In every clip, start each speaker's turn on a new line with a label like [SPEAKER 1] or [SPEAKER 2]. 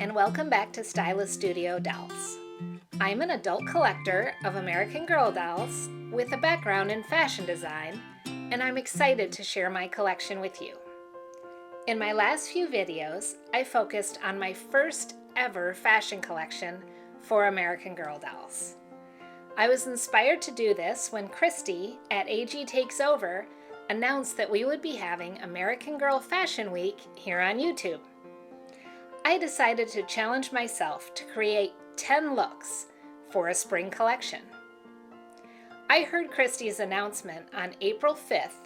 [SPEAKER 1] and welcome back to Stylist Studio Dolls. I'm an adult collector of American Girl dolls with a background in fashion design, and I'm excited to share my collection with you. In my last few videos, I focused on my first ever fashion collection for American Girl dolls. I was inspired to do this when Christy at AG Takes Over announced that we would be having American Girl Fashion Week here on YouTube. I decided to challenge myself to create 10 looks for a spring collection. I heard Christy's announcement on April 5th,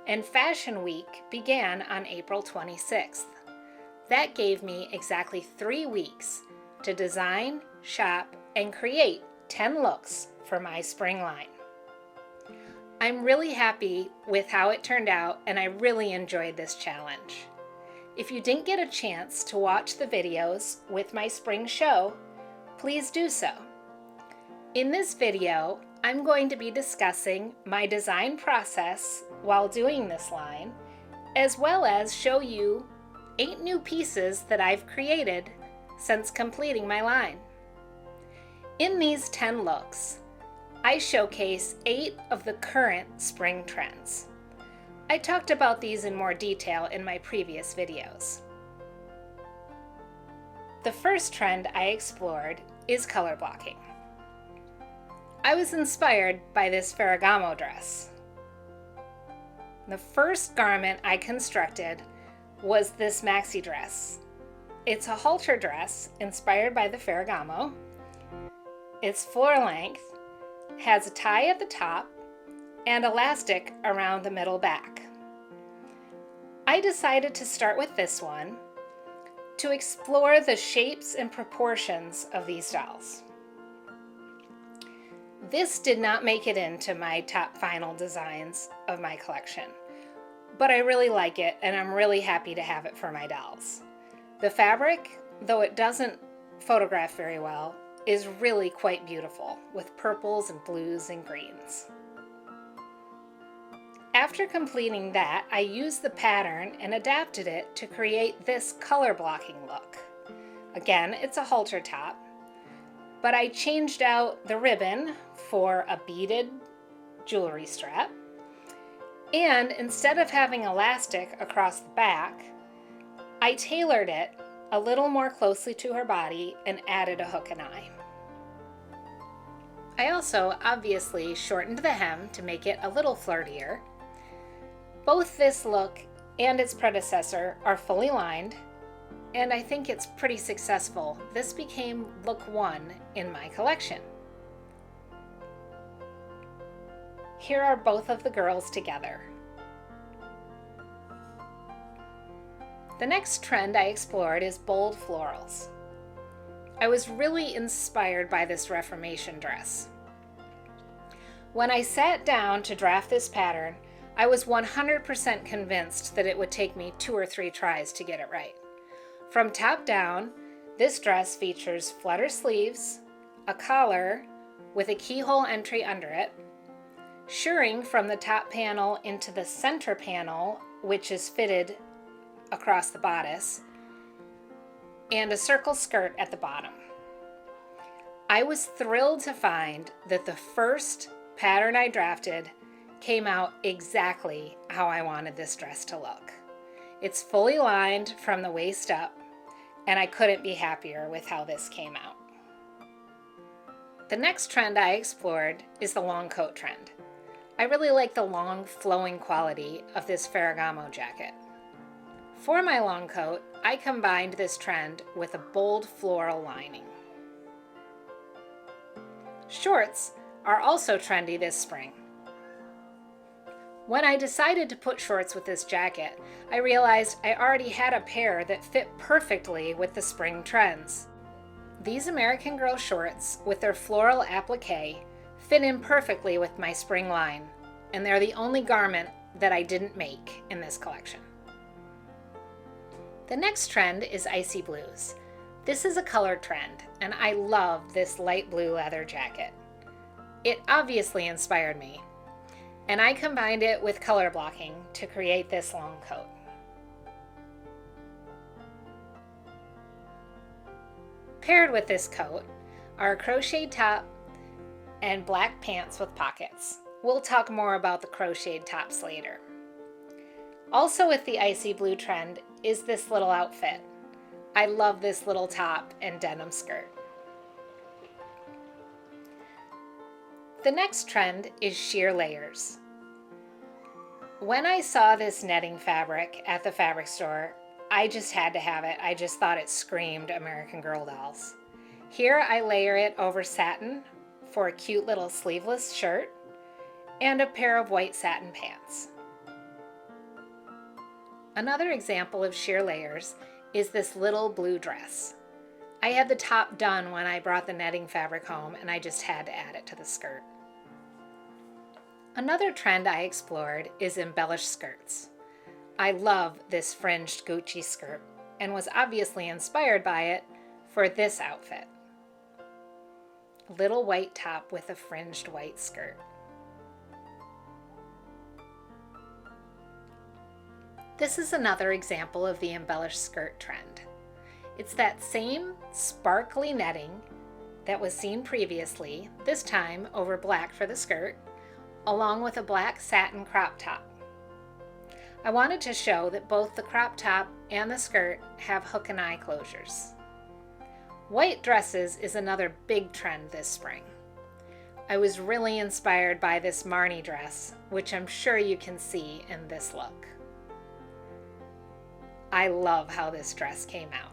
[SPEAKER 1] and Fashion Week began on April 26th. That gave me exactly 3 weeks to design, shop, and create 10 looks for my spring line. I'm really happy with how it turned out, and I really enjoyed this challenge. If you didn't get a chance to watch the videos with my spring show, please do so. In this video, I'm going to be discussing my design process while doing this line, as well as show you 8 new pieces that I've created since completing my line. In these 10 looks, I showcase 8 of the current spring trends. I talked about these in more detail in my previous videos. The first trend I explored is color blocking. I was inspired by this Ferragamo dress. The first garment I constructed was this maxi dress. It's a halter dress inspired by the Ferragamo. It's floor length, has a tie at the top, and elastic around the middle back. I decided to start with this one to explore the shapes and proportions of these dolls. This did not make it into my top final designs of my collection, but I really like it and I'm really happy to have it for my dolls. The fabric, though it doesn't photograph very well, is really quite beautiful with purples and blues and greens. After completing that, I used the pattern and adapted it to create this color blocking look. Again, it's a halter top, but I changed out the ribbon for a beaded jewelry strap, and instead of having elastic across the back, I tailored it a little more closely to her body and added a hook and eye. I also obviously shortened the hem to make it a little flirtier. Both this look and its predecessor are fully lined, and I think it's pretty successful. This became look 1 in my collection. Here are both of the girls together. The next trend I explored is bold florals. I was really inspired by this Reformation dress. When I sat down to draft this pattern, I was 100% convinced that it would take me 2 or 3 tries to get it right. From top down, this dress features flutter sleeves, a collar with a keyhole entry under it, shirring from the top panel into the center panel, which is fitted across the bodice, and a circle skirt at the bottom. I was thrilled to find that the first pattern I drafted came out exactly how I wanted this dress to look. It's fully lined from the waist up, and I couldn't be happier with how this came out. The next trend I explored is the long coat trend. I really like the long flowing quality of this Ferragamo jacket. For my long coat, I combined this trend with a bold floral lining. Shorts are also trendy this spring. When I decided to put shorts with this jacket, I realized I already had a pair that fit perfectly with the spring trends. These American Girl shorts with their floral applique fit in perfectly with my spring line, and they're the only garment that I didn't make in this collection. The next trend is icy blues. This is a color trend, and I love this light blue leather jacket. It obviously inspired me, and I combined it with color blocking to create this long coat. Paired with this coat are a crocheted top and black pants with pockets. We'll talk more about the crocheted tops later. Also with the icy blue trend is this little outfit. I love this little top and denim skirt. The next trend is sheer layers. When I saw this netting fabric at the fabric store, I just had to have it. I just thought it screamed American Girl Dolls. Here I layer it over satin for a cute little sleeveless shirt and a pair of white satin pants. Another example of sheer layers is this little blue dress. I had the top done when I brought the netting fabric home, and I just had to add it to the skirt. Another trend I explored is embellished skirts. I love this fringed Gucci skirt and was obviously inspired by it for this outfit. Little white top with a fringed white skirt. This is another example of the embellished skirt trend. It's that same sparkly netting that was seen previously, this time over black for the skirt, along with a black satin crop top. I wanted to show that both the crop top and the skirt have hook and eye closures. White dresses is another big trend this spring. I was really inspired by this Marni dress, which I'm sure you can see in this look. I love how this dress came out.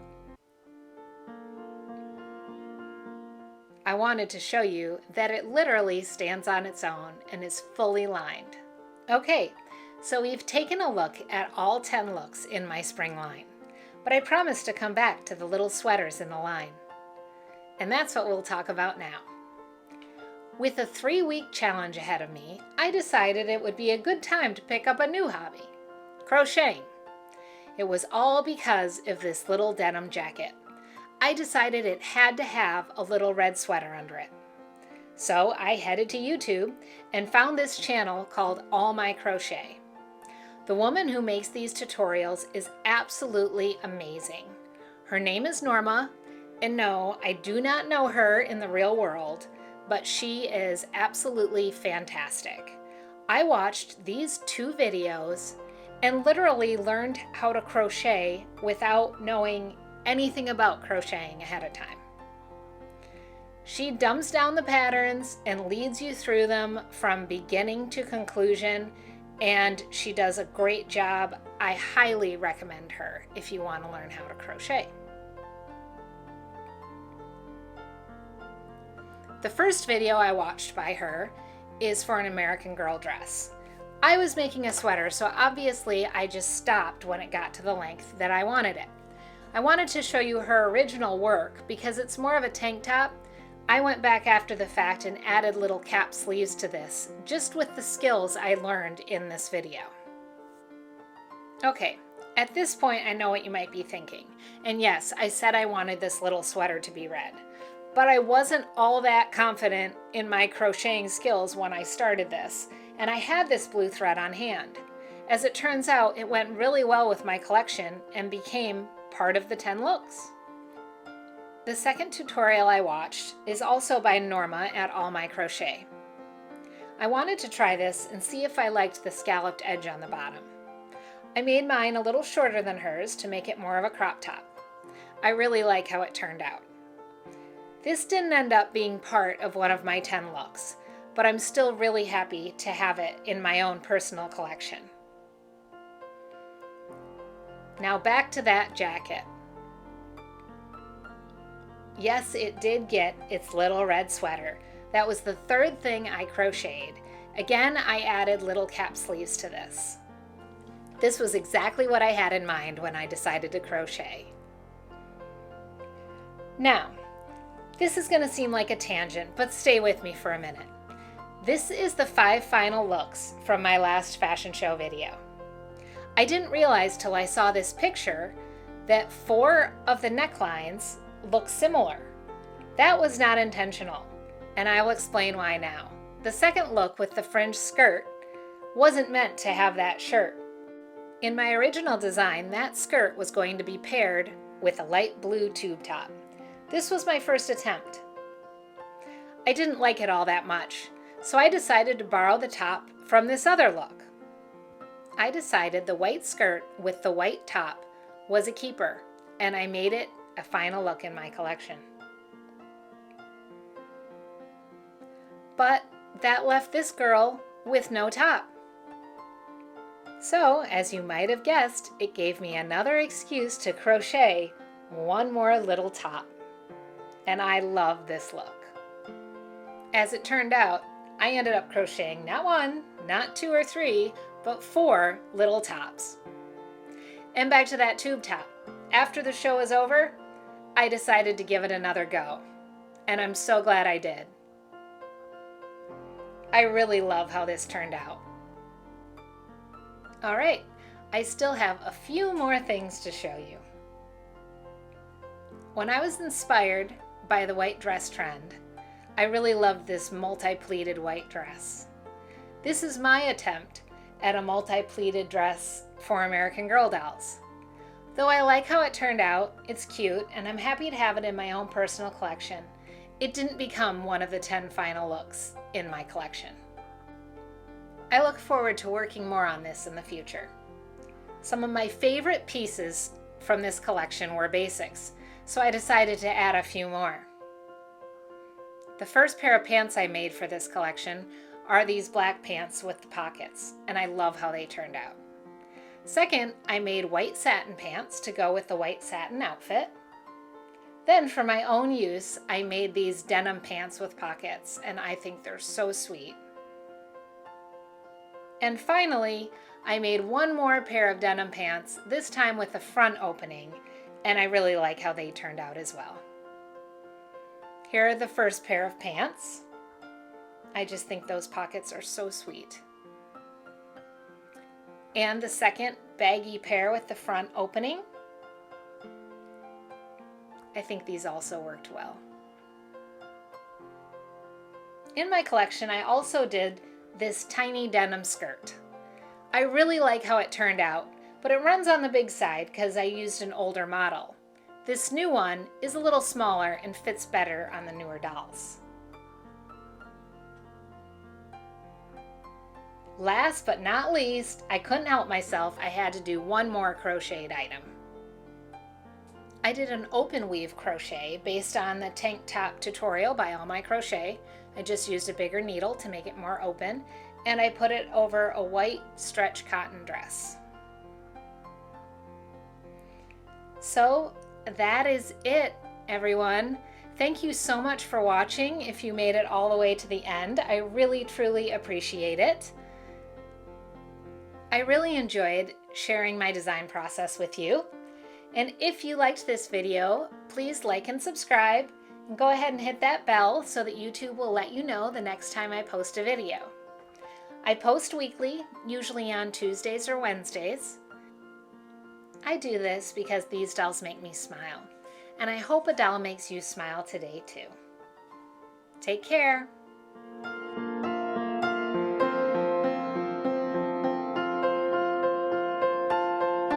[SPEAKER 1] I wanted to show you that it literally stands on its own and is fully lined. Okay, so we've taken a look at all 10 looks in my spring line, but I promised to come back to the little sweaters in the line. And that's what we'll talk about now. With a 3-week challenge ahead of me, I decided it would be a good time to pick up a new hobby, crocheting. It was all because of this little denim jacket. I decided it had to have a little red sweater under it. So I headed to YouTube and found this channel called All My Crochet. The woman who makes these tutorials is absolutely amazing. Her name is Norma, and no, I do not know her in the real world, but she is absolutely fantastic. I watched these 2 videos and literally learned how to crochet without knowing anything about crocheting ahead of time. She dumbs down the patterns and leads you through them from beginning to conclusion, and she does a great job. I highly recommend her if you want to learn how to crochet. The first video I watched by her is for an American Girl dress. I was making a sweater, so obviously I just stopped when it got to the length that I wanted it. I wanted to show you her original work because it's more of a tank top. I went back after the fact and added little cap sleeves to this, just with the skills I learned in this video. Okay, at this point I know what you might be thinking. And yes, I said I wanted this little sweater to be red, but I wasn't all that confident in my crocheting skills when I started this, and I had this blue thread on hand. As it turns out, it went really well with my collection and became part of the 10 looks. The second tutorial I watched is also by Norma at All My Crochet. I wanted to try this and see if I liked the scalloped edge on the bottom. I made mine a little shorter than hers to make it more of a crop top. I really like how it turned out. This didn't end up being part of one of my 10 looks, but I'm still really happy to have it in my own personal collection. Now back to that jacket. Yes, it did get its little red sweater. That was the 3rd thing I crocheted. Again, I added little cap sleeves to this. This was exactly what I had in mind when I decided to crochet. Now, this is going to seem like a tangent, but stay with me for a minute. This is the 5 final looks from my last fashion show video. I didn't realize till I saw this picture that 4 of the necklines look similar. That was not intentional, and I will explain why now. The second look with the fringed skirt wasn't meant to have that shirt. In my original design, that skirt was going to be paired with a light blue tube top. This was my first attempt. I didn't like it all that much, so I decided to borrow the top from this other look. I decided the white skirt with the white top was a keeper, and I made it a final look in my collection. But that left this girl with no top. So, as you might have guessed, it gave me another excuse to crochet one more little top. And I love this look. As it turned out, I ended up crocheting not one, not two or three, but 4 little tops. And back to that tube top. After the show was over, I decided to give it another go. And I'm so glad I did. I really love how this turned out. All right, I still have a few more things to show you. When I was inspired by the white dress trend, I really loved this multi-pleated white dress. This is my attempt at a multi-pleated dress for American Girl dolls. Though I like how it turned out, it's cute, and I'm happy to have it in my own personal collection, it didn't become one of the 10 final looks in my collection. I look forward to working more on this in the future. Some of my favorite pieces from this collection were basics, so I decided to add a few more. The first pair of pants I made for this collection are these black pants with the pockets, and I love how they turned out. Second, I made white satin pants to go with the white satin outfit. Then for my own use, I made these denim pants with pockets, and I think they're so sweet. And finally, I made one more pair of denim pants, this time with the front opening, and I really like how they turned out as well. Here are the first pair of pants. I just think those pockets are so sweet. And the second baggy pair with the front opening. I think these also worked well. In my collection, I also did this tiny denim skirt. I really like how it turned out, but it runs on the big side because I used an older model. This new one is a little smaller and fits better on the newer dolls. Last but not least, I couldn't help myself. I had to do one more crocheted item. I did an open weave crochet based on the tank top tutorial by All My Crochet. I just used a bigger needle to make it more open, and I put it over a white stretch cotton dress. So that is it, everyone. Thank you so much for watching. If you made it all the way to the end, I really truly appreciate it. I really enjoyed sharing my design process with you. And if you liked this video, please like and subscribe, and go ahead and hit that bell so that YouTube will let you know the next time I post a video. I post weekly, usually on Tuesdays or Wednesdays. I do this because these dolls make me smile, and I hope a doll makes you smile today too. Take care.